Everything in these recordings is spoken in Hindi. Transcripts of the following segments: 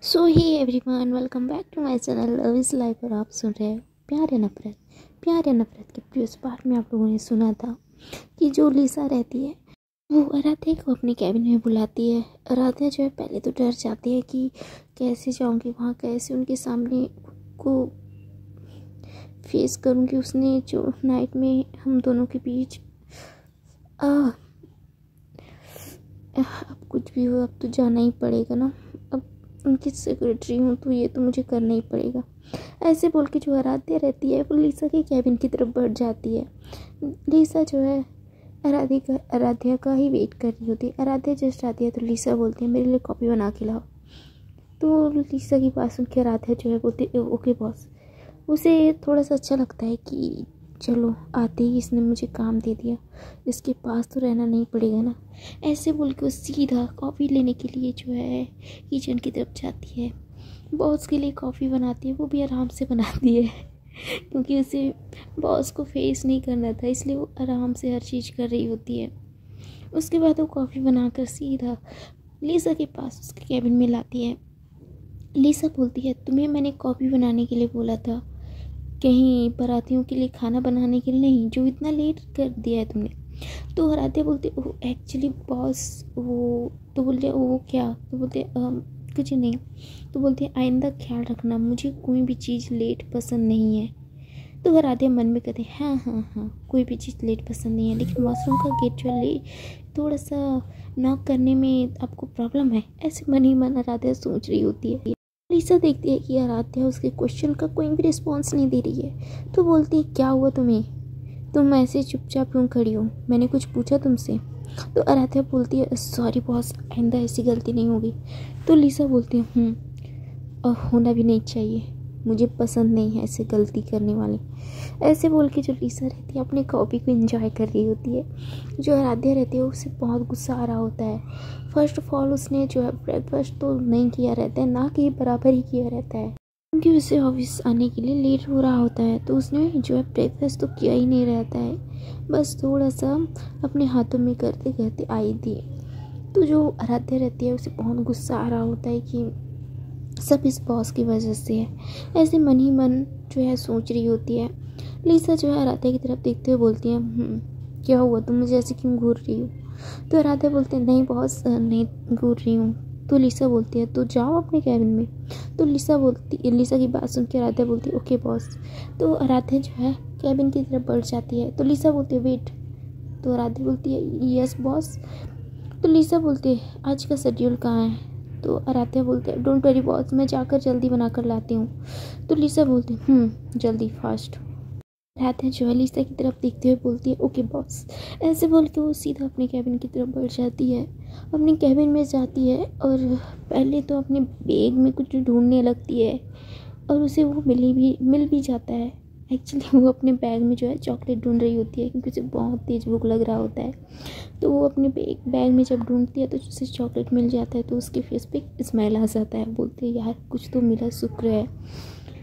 So hi everyone, welcome back to my channel love is life. और आप सुन रहे हैं प्यार या नफरत के प्रीवियस पार्ट में आप लोगों ने सुना था कि जो लिसा रहती है वो आराध्या को अपने कैबिन में बुलाती है। आराध्या जो है पहले तो डर जाती है कि कैसे जाऊंगी वहाँ, कैसे उनके सामने को फेस करूँगी। उसने जो नाइट में हम दोनों के बीच अब कुछ भी हो, अब तो जाना ही पड़ेगा ना, अब उनकी सेक्रेटरी हूँ तो ये तो मुझे करना ही पड़ेगा। ऐसे बोल के जो आराध्या रहती है वो लिसा के कैबिन की तरफ बढ़ जाती है। लिसा जो है आराध्या का ही वेट कर रही होती है। आराध्या जस्ट आती है तो लिसा बोलती है मेरे लिए कॉफ़ी बना के लाओ। तो लिसा की बात सुन के आराध्या जो है बोलती है ओके बॉस। उसे थोड़ा सा अच्छा लगता है कि चलो आते ही इसने मुझे काम दे दिया, इसके पास तो रहना नहीं पड़ेगा ना। ऐसे बोल के वो सीधा कॉफ़ी लेने के लिए जो है किचन की तरफ जाती है। बॉस के लिए कॉफ़ी बनाती है, वो भी आराम से बनाती है क्योंकि उसे बॉस को फेस नहीं करना था, इसलिए वो आराम से हर चीज़ कर रही होती है। उसके बाद वो कॉफ़ी बनाकर सीधा लिसा के पास उसके कैबिन में लाती है। लिसा बोलती है तुम्हें मैंने कॉफ़ी बनाने के लिए बोला था, कहीं बारातियों के लिए खाना बनाने के लिए नहीं, जो इतना लेट कर दिया है तुमने। तो आराध्या बोलते ओह एक्चुअली बॉस वो, तो बोलते वो क्या, तो बोलते कुछ नहीं। तो बोलते आइंदा ख्याल रखना, मुझे कोई भी चीज़ लेट पसंद नहीं है। तो आराध्या मन में कहते हाँ हाँ हाँ कोई भी चीज़ लेट पसंद नहीं है, लेकिन वॉशरूम का गेट जो है थोड़ा सा नॉक करने में आपको प्रॉब्लम है। ऐसे मन ही मन आराध्या सोच रही होती है। लिसा देखती है कि आराध्या उसके क्वेश्चन का कोई भी रिस्पॉन्स नहीं दे रही है, तो बोलती है क्या हुआ तुम्हें, तुम ऐसे चुपचाप क्यों खड़ी हो, मैंने कुछ पूछा तुमसे। तो आराध्या बोलती है सॉरी बॉस, आइंदा ऐसी गलती नहीं होगी। तो लिसा बोलती है और होना भी नहीं चाहिए, मुझे पसंद नहीं है ऐसे गलती करने वाले। ऐसे बोल के जो लिसा रहती है अपने कॉफ़ी को एंजॉय कर रही होती है। जो आराध्या रहती है उसे बहुत गुस्सा आ रहा होता है। फर्स्ट ऑफ ऑल उसने जो है ब्रेकफास्ट तो नहीं किया रहता है, ना कि बराबर ही किया रहता है, क्योंकि उसे ऑफिस आने के लिए लेट हो रहा होता है। तो उसने जो है ब्रेकफास्ट तो किया ही नहीं रहता है, बस थोड़ा सा अपने हाथों में करते करते आई थी। तो जो आराध्या रहती है उसे बहुत गुस्सा आ रहा होता है कि सब इस बॉस की वजह से है। ऐसे मन ही मन जो है सोच रही होती है। लिसा जो है आराध्या की तरफ देखते हुए बोलती है क्या हुआ, तुम मुझे ऐसे क्यों घूर रही हो। तो आराध्या बोलते हैं नहीं बॉस नहीं घूर रही हूँ। तो लिसा बोलती है तो जाओ अपने कैबिन में। तो लिसा की बात सुन के आराध्या बोलती है ओके बॉस। तो आराध्या जो है कैबिन की तरफ बढ़ जाती है। तो लिसा बोलती है वेट। तो आराध्या बोलती है यस बॉस। तो लिसा बोलती है आज का शेड्यूल कहाँ है। तो आराध्या बोलते हैं डोंट वरी बॉस, मैं जाकर जल्दी बना कर लाती हूँ। तो लिसा बोलती है जल्दी फास्ट। आराध्या जो है लिसा की तरफ देखते हुए बोलती है ओके बॉस। ऐसे बोल के वो सीधा अपने कैबिन की तरफ बढ़ जाती है। अपने कैबिन में जाती है और पहले तो अपने बैग में कुछ ढूंढने लगती है और उसे वो मिल भी जाता है। एक्चुअली वो अपने बैग में जो है चॉकलेट ढूंढ रही होती है, क्योंकि उसे बहुत तेज़ भूख लग रहा होता है। तो वो अपने बैग में जब ढूंढती है तो उसे चॉकलेट मिल जाता है। तो उसके फेस पे स्माइल आ जाता है, बोलती है यार कुछ तो मिला, शुक्र है,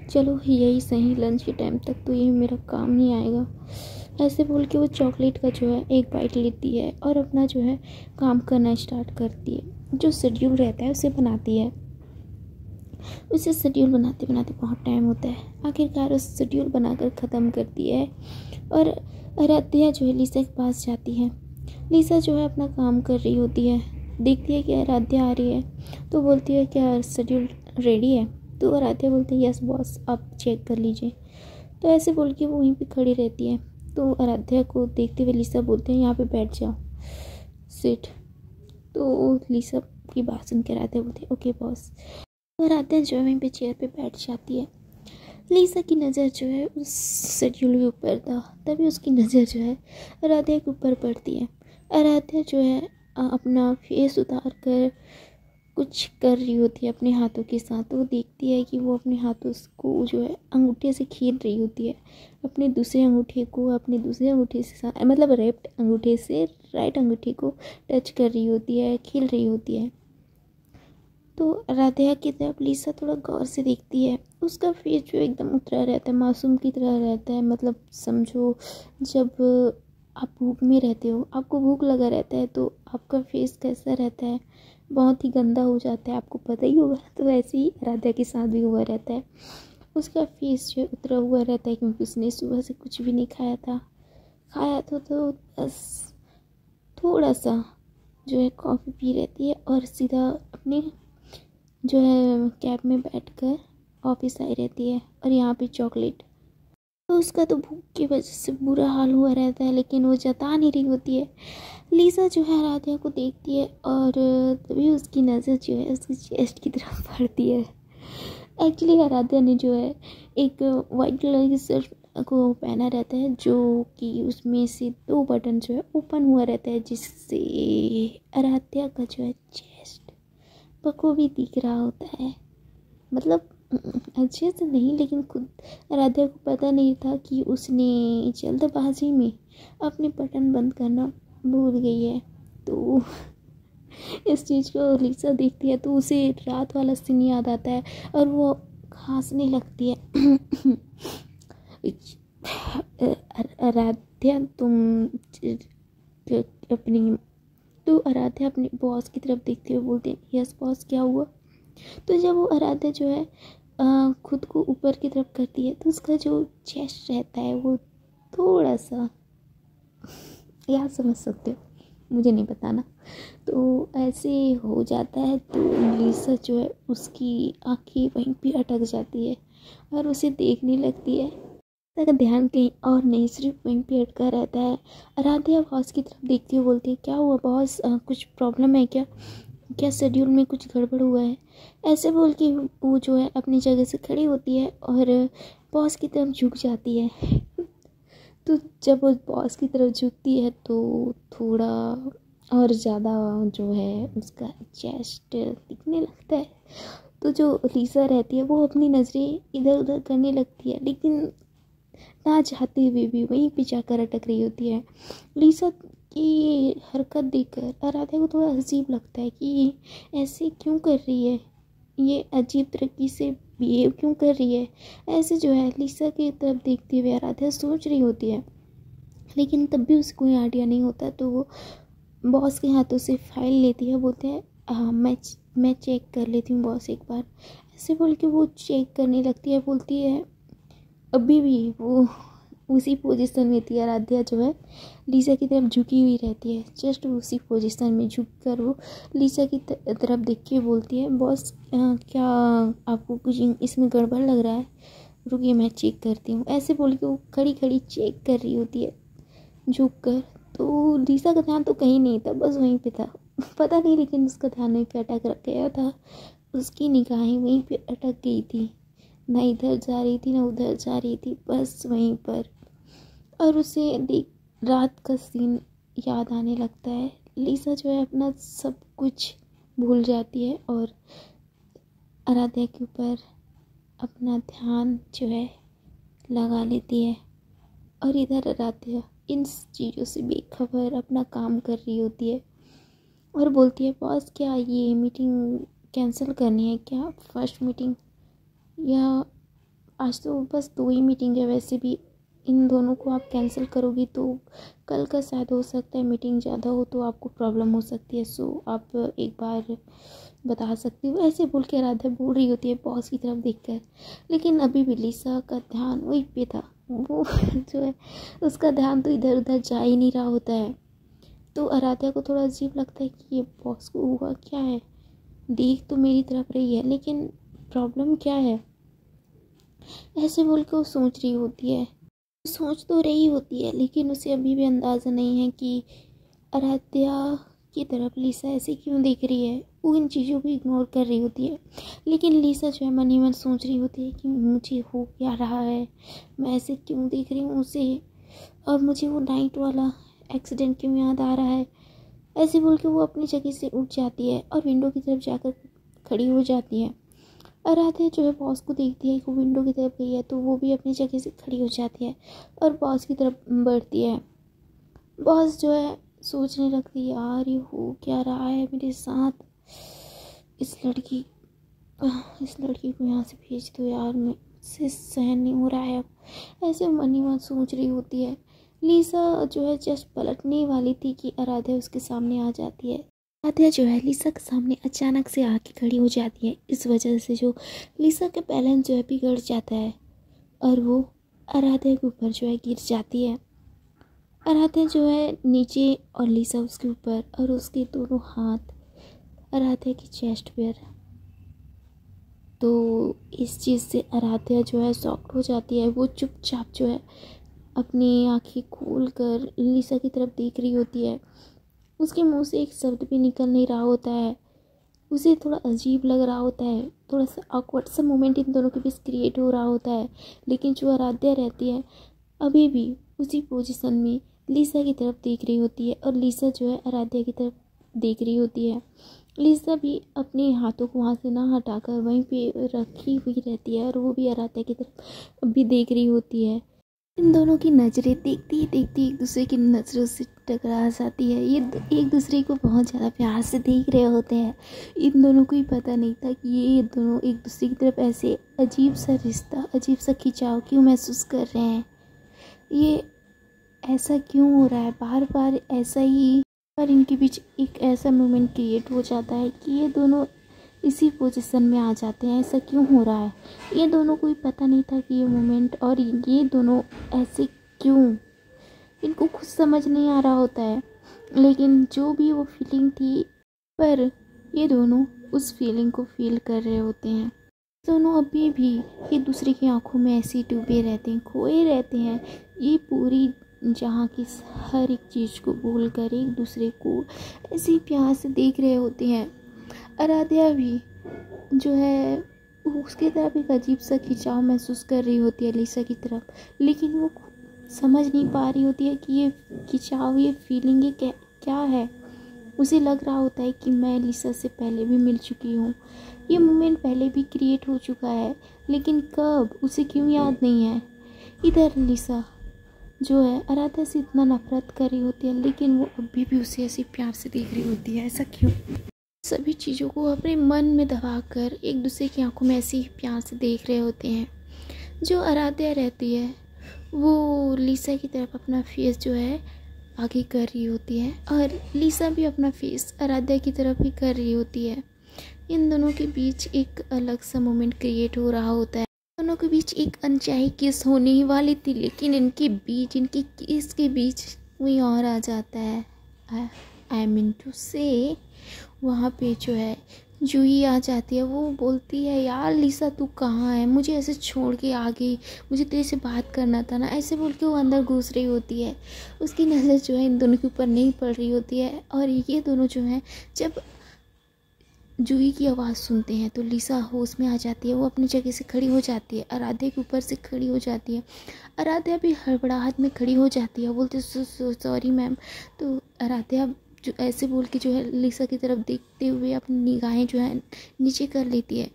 चलो यही सही, लंच के टाइम तक तो ये मेरा काम नहीं आएगा। ऐसे बोल के वो चॉकलेट का जो है एक बाइट लेती है और अपना जो है काम करना स्टार्ट करती है। जो शेड्यूल रहता है उसे बनाती है। उसे शेड्यूल बनाते बनाते बहुत टाइम होता है, आखिरकार उस शेड्यूल बनाकर ख़त्म करती है। और आराध्या जो है लिसा के पास जाती है। लिसा जो है अपना काम कर रही होती है, देखती है कि आराध्या आ रही है तो बोलती है क्या शेड्यूल रेडी है। तो आराध्या बोलती है यस बॉस, आप चेक कर लीजिए। तो ऐसे बोल के वो वहीं पे खड़ी रहती है। तो आराध्या को देखते हुए लिसा बोलते हैं यहाँ पे बैठ जाओ, सिट। तो लिसा की बात सुन के आराध्या बोलती है ओके बॉस। और आराध्या जो है वहीं पे चेयर पे बैठ जाती है। लिसा की नज़र जो है उस शेड्यूल के ऊपर था, तभी उसकी नज़र जो है आराध्या के ऊपर पड़ती है। आराध्या जो है अपना फेस उतार कर कुछ कर रही होती है अपने हाथों के साथ। तो वो देखती है कि वो अपने हाथों को जो है अंगूठे से खींच रही होती है, अपने दूसरे अंगूठे से मतलब लेफ्ट अंगूठे से राइट अंगूठे को टच कर रही होती है, खील रही होती है। तो आराध्या की तरफ लिसा थोड़ा गौर से देखती है। उसका फेस जो एकदम उतरा रहता है, मासूम की तरह रहता है। मतलब समझो जब आप भूख में रहते हो, आपको भूख लगा रहता है तो आपका फेस कैसा रहता है, बहुत ही गंदा हो जाता है, आपको पता ही होगा। तो वैसे ही आराध्या के साथ भी हुआ रहता है। उसका फेस जो है उतरा हुआ रहता है क्योंकि उसने सुबह से कुछ भी नहीं खाया था। खाया तो बस थोड़ा सा जो है कॉफ़ी पी रहती है और सीधा अपने जो है कैब में बैठकर ऑफिस आई रहती है। और यहाँ पे चॉकलेट, तो उसका तो भूख की वजह से बुरा हाल हुआ रहता है, लेकिन वो जता नहीं रही होती है। लीसा जो है आराध्या को देखती है और तभी उसकी नज़र जो है उसकी चेस्ट की तरफ पड़ती है। एक्चुअली आराध्या ने जो है एक वाइट कलर की शर्ट को पहना रहता है, जो कि उसमें से 2 बटन जो है ओपन हुआ रहता है, जिससे आराध्या का जो है चेस्ट बखूबी दिख रहा होता है। मतलब अच्छे से नहीं, लेकिन खुद आराध्या को पता नहीं था कि उसने जल्दबाजी में अपने बटन बंद करना भूल गई है। तो इस चीज़ को लीसा देखती है तो उसे रात वाला सीन याद आता है और वो हंसने लगती है। आराध्या अपनी तो आराध्या अपने बॉस की तरफ देखते हुए बोलते हैं, यस बॉस क्या हुआ। तो जब वो आराध्या जो है खुद को ऊपर की तरफ करती है तो उसका जो चेस्ट रहता है वो थोड़ा सा, या समझ सकते हो, मुझे नहीं बताना, तो ऐसे हो जाता है। तो लीसा जो है उसकी आंखें वहीं पे अटक जाती है और उसे देखने लगती है। उसका ध्यान कहीं और नहीं, सिर्फ वहीं पे अटका रहता है। आराध्या बॉस की तरफ देखती हुई बोलती है, क्या हुआ बॉस, कुछ प्रॉब्लम है क्या, क्या शेड्यूल में कुछ गड़बड़ हुआ है। ऐसे बोल के वो जो है अपनी जगह से खड़ी होती है और बॉस की तरफ झुक जाती है। तो जब वो बॉस की तरफ झुकती है तो थोड़ा और ज़्यादा जो है उसका चेस्ट दिखने लगता है। तो जो लीसा रहती है वो अपनी नज़रें इधर उधर करने लगती है, लेकिन ना चाहते हुए भी वहीं पे जाकर अटक रही होती है। लीसा की हरकत देखकर आराध्या को थोड़ा अजीब लगता है कि ये ऐसे क्यों कर रही है, ये अजीब तरीके से बिहेव क्यों कर रही है। ऐसे जो है लीसा की तरफ देखते हुए आराध्या सोच रही होती है, लेकिन तब भी उसको कोई आइडिया नहीं होता। तो वो बॉस के हाथों से फाइल लेती है, बोलते हैं मैं चेक कर लेती हूँ बॉस एक बार। ऐसे बोल के वो चेक करने लगती है, बोलती है अभी भी वो उसी पोजीशन में थी। आराध्या जो है लीसा की तरफ झुकी हुई रहती है, जस्ट उसी पोजीशन में झुक कर वो लीसा की तरफ देख के बोलती है, बॉस क्या आपको कुछ इसमें गड़बड़ लग रहा है, रुकिए मैं चेक करती हूँ। ऐसे बोल के वो खड़ी खड़ी चेक कर रही होती है झुक कर। तो लीसा का ध्यान तो कहीं नहीं था, बस वहीं पे था। पता नहीं, लेकिन उसका ध्यान वहीं पे अटक गया था, उसकी निगाहें वहीं पे अटक गई थी, ना इधर जा रही थी ना उधर जा रही थी, बस वहीं पर। और उसे देख रात का सीन याद आने लगता है। लीसा जो है अपना सब कुछ भूल जाती है और आराध्या के ऊपर अपना ध्यान जो है लगा लेती है। और इधर आराध्या इन चीज़ों से बेखबर अपना काम कर रही होती है और बोलती है, बॉस क्या ये मीटिंग कैंसिल करनी है क्या, फर्स्ट मीटिंग, या आज तो बस 2 ही मीटिंग है, वैसे भी इन दोनों को आप कैंसिल करोगी तो कल का शायद हो सकता है मीटिंग ज़्यादा हो तो आपको प्रॉब्लम हो सकती है, सो आप एक बार बता सकती हो। ऐसे बोल के आराध्या बोल रही होती है बॉस की तरफ देखकर, लेकिन अभी भी लीसा का ध्यान वहीं पे था। वो जो है उसका ध्यान तो इधर उधर जा ही नहीं रहा होता है। तो आराध्या को थोड़ा अजीब लगता है कि ये बॉस को हुआ क्या है, देख तो मेरी तरफ रही है लेकिन प्रॉब्लम क्या है। ऐसे बोल के वो सोच रही होती है, सोच तो रही होती है, लेकिन उसे अभी भी अंदाज़ा नहीं है कि आराध्या की तरफ लीसा ऐसे क्यों देख रही है। वो इन चीज़ों को इग्नोर कर रही होती है, लेकिन लीसा जो है मन ही मन सोच रही होती है कि मुझे हो क्या रहा है, मैं ऐसे क्यों देख रही हूँ उसे, और मुझे वो नाइट वाला एक्सीडेंट क्यों याद आ रहा है। ऐसे बोल के वो अपनी जगह से उठ जाती है और विंडो की तरफ जाकर खड़ी हो जाती है। आराध्या जो है बॉस को देखती है कि वो विंडो की तरफ गई है तो वो भी अपनी जगह से खड़ी हो जाती है और बॉस की तरफ बढ़ती है। बॉस जो है सोचने लगती है, यार ये हो क्या रहा है मेरे साथ, इस लड़की को यहाँ से भेज दो यार, मुझसे सहन नहीं हो रहा है अब। ऐसे मन ही मन सोच रही होती है। लीसा जो है जस्ट पलटने वाली थी कि आराध्या उसके सामने आ जाती है। आराध्या जो है लिसा के सामने अचानक से आके खड़ी हो जाती है। इस वजह से जो लिसा का बैलेंस जो है बिगड़ जाता है और वो आराध्या के ऊपर जो है गिर जाती है। आराध्या जो है नीचे और लिसा उसके ऊपर, और उसके दोनों हाथ आराध्या की चेस्ट पर। तो इस चीज़ से आराध्या जो है शॉक्ड हो जाती है। वो चुपचाप जो है अपनी आँखें खोल कर लिसा की तरफ देख रही होती है। उसके मुंह से एक शब्द भी निकल नहीं रहा होता है। उसे थोड़ा अजीब लग रहा होता है, थोड़ा सा ऑकवर्ड सा मोमेंट इन दोनों के बीच क्रिएट हो रहा होता है। लेकिन जो आराध्या रहती है अभी भी उसी पोजीशन में लिसा की तरफ देख रही होती है, और लिसा जो है आराध्या की तरफ देख रही होती है। लिसा भी अपने हाथों को वहाँ से ना हटाकर वहीं पे रखी हुई रहती है, और वो भी आराध्या की तरफ भी देख रही होती है। इन दोनों की नज़रें देखती ही देखती एक दूसरे की नज़रों से टकरा जाती है। ये एक दूसरे को बहुत ज़्यादा प्यार से देख रहे होते हैं। इन दोनों को ही पता नहीं था कि ये दोनों एक दूसरे की तरफ ऐसे अजीब सा रिश्ता, अजीब सा खिंचाव क्यों महसूस कर रहे हैं। ये ऐसा क्यों हो रहा है बार बार ऐसा ही। पर इनके बीच एक ऐसा मोमेंट क्रिएट हो जाता है कि ये दोनों इसी पोजीशन में आ जाते हैं। ऐसा क्यों हो रहा है, ये दोनों को ही पता नहीं था कि ये मोमेंट, और ये दोनों ऐसे क्यों, इनको खुद समझ नहीं आ रहा होता है। लेकिन जो भी वो फीलिंग थी, पर ये दोनों उस फीलिंग को फील कर रहे होते हैं। दोनों अभी भी एक दूसरे की आंखों में ऐसे डूबे रहते हैं, खोए रहते हैं। ये पूरी जहाँ की हर एक चीज़ को भूल कर एक दूसरे को ऐसे प्यार से देख रहे होते हैं। आराध्या भी जो है उसकी तरफ एक अजीब सा खिंचाव महसूस कर रही होती है लिसा की तरफ, लेकिन वो समझ नहीं पा रही होती है कि ये खिंचाव, ये फीलिंग, ये क्या है। उसे लग रहा होता है कि मैं लिसा से पहले भी मिल चुकी हूँ, ये मोमेंट पहले भी क्रिएट हो चुका है, लेकिन कब, उसे क्यों याद नहीं है। इधर लिसा जो है आराध्या से इतना नफरत कर रही होती है, लेकिन वो अभी भी उसे ऐसे प्यार से देख रही होती है। ऐसा क्यों। सभी चीज़ों को अपने मन में दबाकर एक दूसरे की आंखों में ऐसे ही प्यार से देख रहे होते हैं। जो आराध्या रहती है वो लिसा की तरफ अपना फेस जो है आगे कर रही होती है, और लिसा भी अपना फेस आराध्या की तरफ ही कर रही होती है। इन दोनों के बीच एक अलग सा मोमेंट क्रिएट हो रहा होता है। दोनों के बीच एक अनचाही किस होने ही वाली थी, लेकिन इनके बीच, इनकी किस के बीच कोई और आ जाता है। आई मीन टू से वहाँ पे जो है जूही आ जाती है। वो बोलती है, यार लिसा तू कहाँ है, मुझे ऐसे छोड़ के आ गई, मुझे तेरे से बात करना था ना। ऐसे बोल के वो अंदर घुस रही होती है। उसकी नज़र जो है इन दोनों के ऊपर नहीं पड़ रही होती है, और ये दोनों जो हैं जब जूही की आवाज़ सुनते हैं तो लिसा होश में आ जाती है। वो अपनी जगह से खड़ी हो जाती है, आराध्या के ऊपर से खड़ी हो जाती है। आराध्या भी हड़बड़ाहट में खड़ी हो जाती है, बोलते सॉरी मैम। तो आराध्या जो ऐसे बोल के जो है लिसा की तरफ देखते हुए अपनी निगाहें जो है नीचे कर लेती है,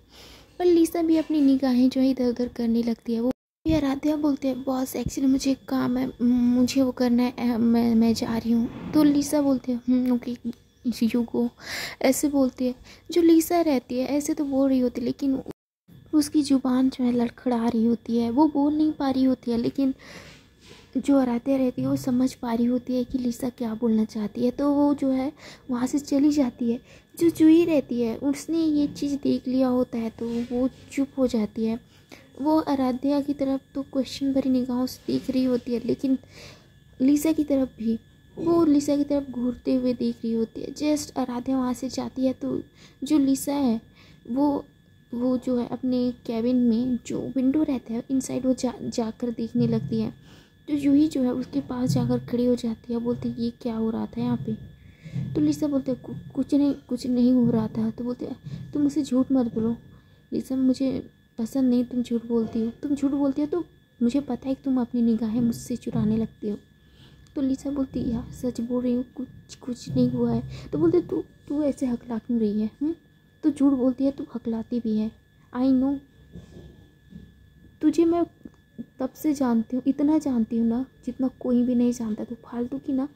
पर लिसा भी अपनी निगाहें जो है इधर उधर करने लगती है। वो आराध्या बोलते हैं, बॉस एक्चुअली मुझे एक काम है, मुझे वो करना है, मैं जा रही हूँ। तो लिसा बोलते हैं ओके यू गो, ऐसे बोलती है। जो लिसा रहती है ऐसे तो बोल रही होती है, लेकिन उसकी ज़ुबान जो है लड़खड़ा रही होती है, वो बोल नहीं पा रही होती है। लेकिन जो आराध्या रहती है वो समझ पा रही होती है कि लिसा क्या बोलना चाहती है, तो वो जो है वहाँ से चली जाती है। जो जूही रहती है उसने ये चीज़ देख लिया होता है, तो वो चुप हो जाती है। वो आराध्या की तरफ तो क्वेश्चन भरी निगाहों से देख रही होती है, लेकिन लिसा की तरफ भी वो लिसा की तरफ घूरते हुए देख रही होती है। जस्ट आराध्या वहाँ से जाती है तो जो लिसा है वो जो है अपने कैबिन में जो विंडो रहता है इनसाइड वो जाकर देखने लगती है। तो जूही जो है उसके पास जाकर खड़ी हो जाती है, बोलती है ये क्या हो रहा था यहाँ पे। तो लिसा बोलते कुछ नहीं हो रहा था। तो बोलते तुम मुझसे झूठ मत बोलो लिसा, मुझे पसंद नहीं तुम झूठ बोलती हो। तुम झूठ बोलती हो तो मुझे पता है कि तुम अपनी निगाहें मुझसे चुराने लगती हो। तो लिसा बोलती यार सच बोल रही हूँ, कुछ नहीं हुआ है। तो बोलते तू ऐसे हकला क्यों रही है, तू झूठ बोलती है, तू हकलाती भी है। आई नो, तुझे मैं तब से जानती हूँ, इतना जानती हूँ ना जितना कोई भी नहीं जानता। तो फालतू की ना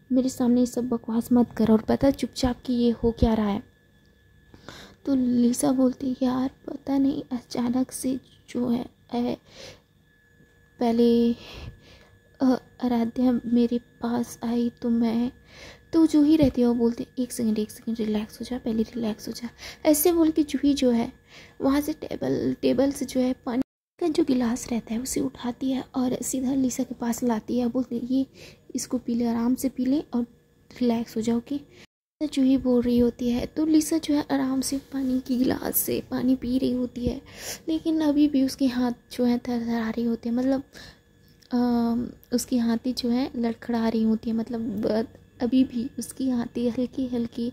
मेरे सामने ये सब बकवास मत कर, और पता चुपचाप कि ये हो क्या रहा है। तो लिसा बोलती यार पता नहीं अचानक से जो है पहले आराध्या मेरे पास आई तो तो जूही रहती है वो बोलते एक सेकंड रिलैक्स हो जा, पहले रिलैक्स हो जा। ऐसे बोल के जूही जो है वहाँ से टेबल से जो है पानी का जो गिलास रहता है उसे उठाती है और सीधा लिसा के पास लाती है। बोलती है ये इसको पी ले, आराम से पी ले और रिलैक्स हो जाओ। कि जूही बोल रही होती है तो लिसा जो है आराम से पानी की गिलास से पानी पी रही होती है, लेकिन अभी भी उसके हाथ जो है थरथरा रही होती है, मतलब उसकी हाथें जो है लड़खड़ा रही होती है, मतलब अभी भी उसकी हाथें हल्की हल्की,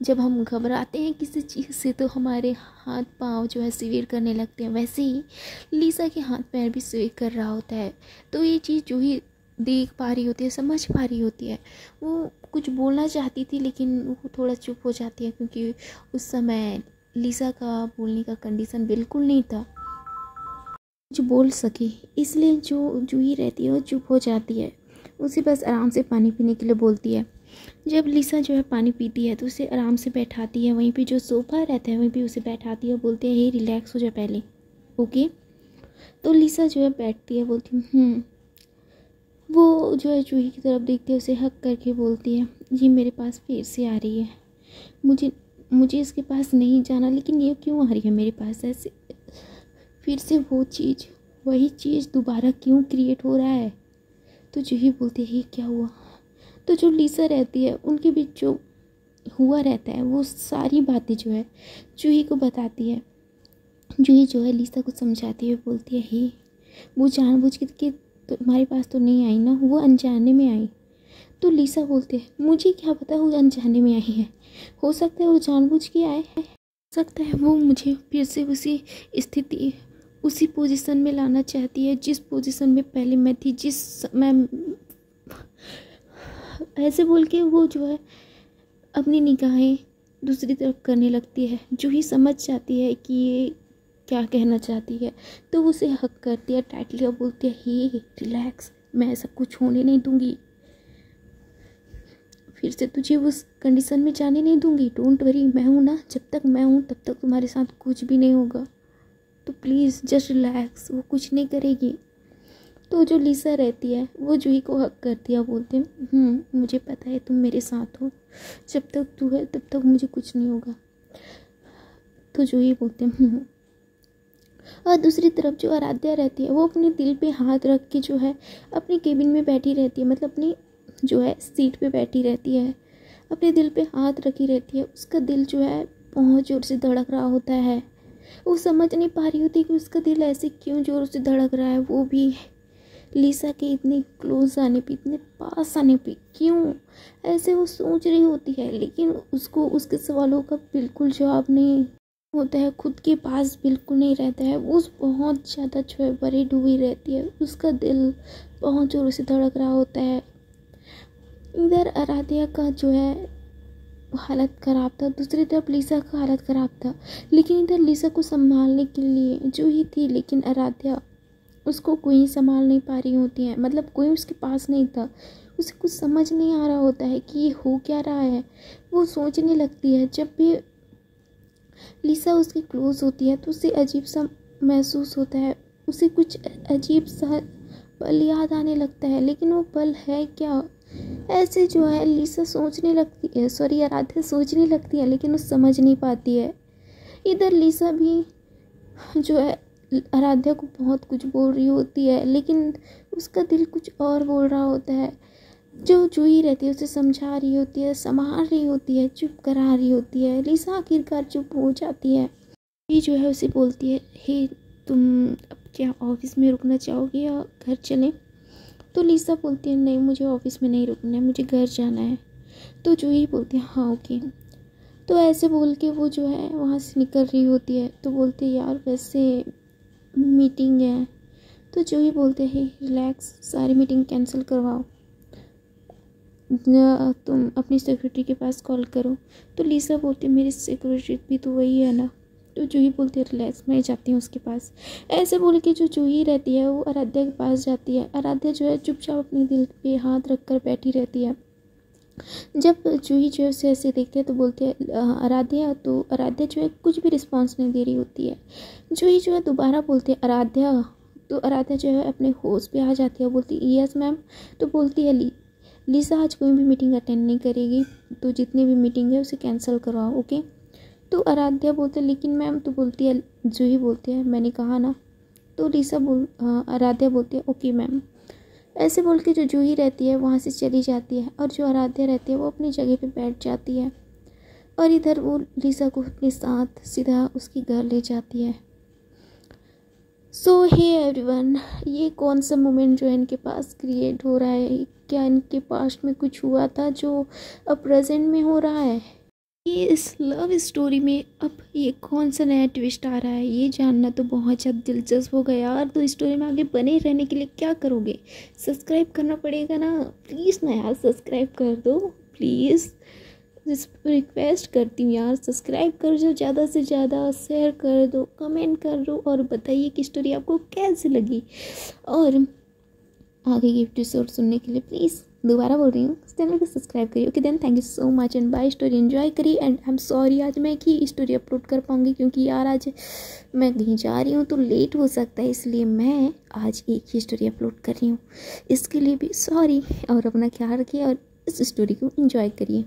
जब हम घबराते हैं किसी चीज़ से तो हमारे हाथ पाँव जो है स्वेर करने लगते हैं, वैसे ही लिसा के हाथ पैर भी स्वेर कर रहा होता है। तो ये चीज़ जूही देख पा रही होती है, समझ पा रही होती है। वो कुछ बोलना चाहती थी लेकिन वो थोड़ा चुप हो जाती है, क्योंकि उस समय लिसा का बोलने का कंडीशन बिल्कुल नहीं था जो बोल सके, इसलिए जो जूही रहती है वो चुप हो जाती है। उसे बस आराम से पानी पीने के लिए बोलती है। जब लिसा जो है पानी पीती है तो उसे आराम से बैठाती है, वहीं पे जो सोफ़ा रहता है वहीं पे उसे बैठाती है, बोलते हैं हे रिलैक्स हो जा पहले, ओके। तो लिसा जो है बैठती है, बोलती वो जो है जूही की तरफ देखती है, उसे हक करके बोलती है ये मेरे पास फिर से आ रही है, मुझे इसके पास नहीं जाना, लेकिन ये क्यों आ रही है मेरे पास ऐसे, फिर से वही चीज़ दोबारा क्यों क्रिएट हो रहा है। तो जूही बोलती है ये क्या हुआ। तो जो लिसा रहती है उनके बीच जो हुआ रहता है वो सारी बातें जो है जूही को बताती है। जूही जो है लिसा को समझाती हुए बोलती है हे वो जानबूझ के तुम्हारे पास तो नहीं आई ना, वो अनजाने में आई। तो लिसा बोलते हैं मुझे क्या पता वो अनजाने में आई है, हो सकता है वो जानबूझ के आए हैं, हो सकता है वो मुझे फिर से उसी स्थिति उसी पोजीशन में लाना चाहती है जिस पोजीशन में पहले मैं थी, ऐसे बोल के वो जो है अपनी निगाहें दूसरी तरफ करने लगती है। जूही समझ जाती है कि ये क्या कहना चाहती है, तो उसे हक करती है टाइटली और बोलती है हे रिलैक्स, मैं ऐसा कुछ होने नहीं दूंगी, फिर से तुझे उस कंडीशन में जाने नहीं दूंगी, डोंट वरी, मैं हूँ ना, जब तक मैं हूँ तब तक तुम्हारे साथ कुछ भी नहीं होगा, तो प्लीज़ जस्ट रिलैक्स, वो कुछ नहीं करेगी। तो जो लिसा रहती है वो जूही को हक करती है, बोलते हैं मुझे पता है तुम मेरे साथ हो, जब तक तू है तब तक मुझे कुछ नहीं होगा। तो जूही बोलते हैं और दूसरी तरफ जो आराध्या रहती है वो अपने दिल पे हाथ रख के जो है अपनी केबिन में बैठी रहती है, मतलब अपनी जो है सीट पे बैठी रहती है, अपने दिल पे हाथ रखी रहती है। उसका दिल जो है बहुत ज़ोर से धड़क रहा होता है, वो समझ नहीं पा रही होती कि उसका दिल ऐसे क्यों ज़ोर से धड़क रहा है, वो भी लिसा के इतने क्लोज आने पे, इतने पास आने पे क्यों ऐसे वो सोच रही होती है, लेकिन उसको उसके सवालों का बिल्कुल जवाब नहीं होता है, खुद के पास बिल्कुल नहीं रहता है, वो बहुत ज़्यादा जो है बड़ी डूबी रहती है, उसका दिल बहुत ज़ोर से धड़क रहा होता है। इधर आराध्या का जो है हालत ख़राब था, दूसरी तरफ लिसा का हालत ख़राब था, लेकिन इधर लिसा को संभालने के लिए जो ही थी, लेकिन आराध्या उसको कोई संभाल नहीं पा रही होती है, मतलब कोई उसके पास नहीं था, उसे कुछ समझ नहीं आ रहा होता है कि ये हो क्या रहा है। वो सोचने लगती है, जब भी लिसा उसके क्लोज होती है तो उसे अजीब सा महसूस होता है, उसे कुछ अजीब सा पल याद आने लगता है, लेकिन वो पल है क्या, ऐसे जो है लिसा सोचने लगती है, सॉरी आराध्या सोचने लगती है, लेकिन वो समझ नहीं पाती है। इधर लिसा भी जो है आराध्या को बहुत कुछ बोल रही होती है, लेकिन उसका दिल कुछ और बोल रहा होता है। जो जूही रहती है उसे समझा रही होती है, संभाल रही होती है, चुप करा रही होती है। लिसा आखिरकार चुप हो जाती है। ये जो है उसे बोलती है हे तुम अब क्या ऑफिस में रुकना चाहोगे या घर चलें। तो लिसा बोलती है नहीं मुझे ऑफिस में नहीं रुकना है, मुझे घर जाना है। तो जूही बोलती है हाँ ओके। तो ऐसे बोल के वो जो है वहाँ से निकल रही होती है, तो बोलते हैं यार वैसे मीटिंग है। तो जूही बोलते हैं रिलैक्स, सारी मीटिंग कैंसिल करवाओ, तुम अपनी सेक्रेटरी के पास कॉल करो। तो लिसा बोलती है मेरी सेक्रेटरी भी तो वही है ना। तो जूही बोलती है रिलैक्स, मैं जाती हूँ उसके पास। ऐसे बोल के जो जूही रहती है वो आराध्या के पास जाती है। आराध्या जो है चुपचाप अपने दिल पे हाथ रख कर बैठी रहती है। जब जूही जो है उसे ऐसे देखते हैं तो बोलते हैं आराध्या, तो आराध्या जो है कुछ भी रिस्पॉन्स नहीं दे रही होती है। जूही जो है दोबारा बोलती है आराध्या, तो आराध्या जो है अपने होश पे आ जाती है, बोलती है यस मैम। तो बोलती है लिसा आज कोई भी मीटिंग अटेंड नहीं करेगी, तो जितनी भी मीटिंग है उसे कैंसिल करवाओ, ओके। तो आराध्या बोलते लेकिन मैम, तो बोलती है, जूही बोलती है मैंने कहा ना। तो आराध्या बोलती है ओके मैम। ऐसे बोल के जो जूही रहती है वहाँ से चली जाती है, और जो आराध्या रहती है वो अपनी जगह पे बैठ जाती है, और इधर वो लिसा को अपने साथ सीधा उसके घर ले जाती है। सो हे एवरीवन, ये कौन सा मोमेंट जो है इनके पास क्रिएट हो रहा है? क्या इनके पास्ट में कुछ हुआ था जो अब प्रेजेंट में हो रहा है? ये इस लव स्टोरी में अब ये कौन सा नया ट्विस्ट आ रहा है, ये जानना तो बहुत ज़्यादा दिलचस्प हो गया यार। तो स्टोरी में आगे बने रहने के लिए क्या करोगे? सब्सक्राइब करना पड़ेगा ना, प्लीज़ ना यार, सब्सक्राइब कर दो प्लीज़, रिक्वेस्ट करती हूँ यार, सब्सक्राइब कर दो, ज़्यादा से ज़्यादा शेयर कर दो, कमेंट कर दो, और बताइए कि स्टोरी आपको कैसी लगी। और आगे की एपिसोड सुनने के लिए प्लीज़ दोबारा बोल रही हूँ, चैनल को सब्सक्राइब करिए। Okay then, thank you so much and bye. Story enjoy करिए, एंड आई एम सॉरी आज मैं की स्टोरी अपलोड कर पाऊँगी, क्योंकि यार आज मैं कहीं जा रही हूँ तो लेट हो सकता है, इसलिए मैं आज एक ही स्टोरी अपलोड कर रही हूँ। इसके लिए भी सॉरी, और अपना ख्याल रखिए और इस स्टोरी को एंजॉय करिए।